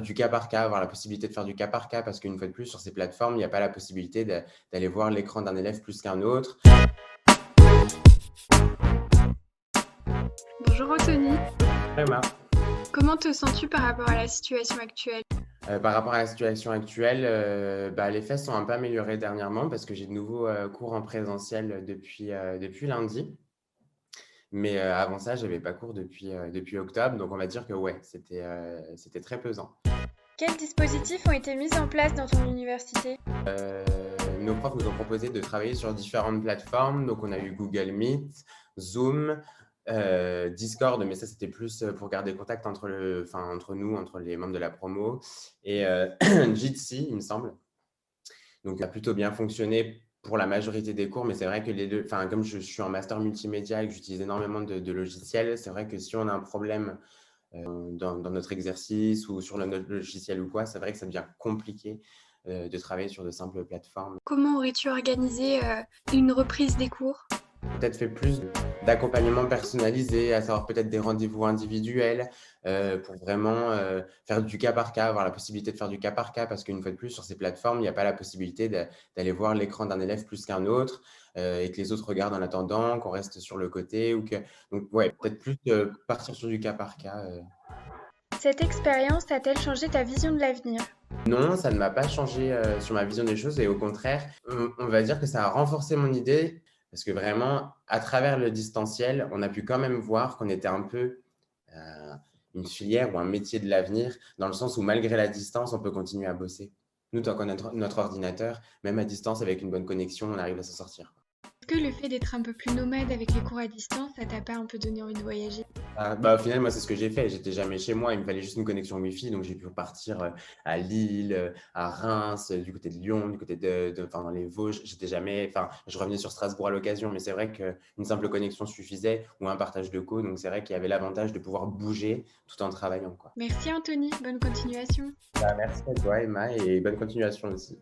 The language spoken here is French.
Du cas par cas, avoir la possibilité de faire du cas par cas parce qu'une fois de plus, sur ces plateformes, il n'y a pas la possibilité d'aller voir l'écran d'un élève plus qu'un autre. Bonjour Anthony, Vraiment. comment te sens-tu par rapport à la situation actuelle? Par rapport à la situation actuelle, les faits sont un peu améliorés dernièrement parce que j'ai de nouveaux, cours en présentiel depuis lundi. Mais, avant ça, j'avais pas cours depuis octobre, donc on va dire que ouais, c'était très pesant. Quels dispositifs ont été mis en place dans ton université? Nos profs nous ont proposé de travailler sur différentes plateformes. Donc, on a eu Google Meet, Zoom, Discord, mais ça, c'était plus pour garder contact entre nous, entre les membres de la promo, et Jitsi, il me semble. Donc, ça a plutôt bien fonctionné pour la majorité des cours, mais c'est vrai que les deux, enfin, comme je suis en master multimédia et que j'utilise énormément de logiciels, c'est vrai que si on a un problème dans notre exercice ou sur notre logiciel ou quoi, c'est vrai que ça devient compliqué de travailler sur de simples plateformes. Comment aurais-tu organisé une reprise des cours? Peut-être fait plus d'accompagnement personnalisé, à savoir peut-être des rendez-vous individuels pour vraiment faire du cas par cas, avoir la possibilité de faire du cas par cas parce qu'une fois de plus, sur ces plateformes, il n'y a pas la possibilité d'aller voir l'écran d'un élève plus qu'un autre et que les autres regardent en attendant, qu'on reste sur le côté ou que… Donc, ouais, peut-être plus partir sur du cas par cas. Cette expérience a-t-elle changé ta vision de l'avenir? Non, ça ne m'a pas changé, sur ma vision des choses et au contraire, on va dire que ça a renforcé mon idée parce que vraiment, à travers le distanciel, on a pu quand même voir qu'on était un peu, heu, une filière ou un métier de l'avenir, dans le sens où malgré la distance, on peut continuer à bosser. Nous, tant qu'on a notre ordinateur, même à distance avec une bonne connexion, on arrive à s'en sortir. Est-ce que le fait d'être un peu plus nomade avec les cours à distance, ça t'a pas un peu donné envie de voyager? Au final, moi, c'est ce que j'ai fait. J'étais jamais chez moi. Il me fallait juste une connexion Wi-Fi. Donc, j'ai pu partir à Lille, à Reims, du côté de Lyon, du côté enfin, dans les Vosges. J'étais jamais, enfin, je revenais sur Strasbourg à l'occasion. Mais c'est vrai qu'une simple connexion suffisait ou un partage de co. Donc, c'est vrai qu'il y avait l'avantage de pouvoir bouger tout en travaillant, quoi. Merci Anthony, bonne continuation. Merci à toi, Emma, et bonne continuation aussi.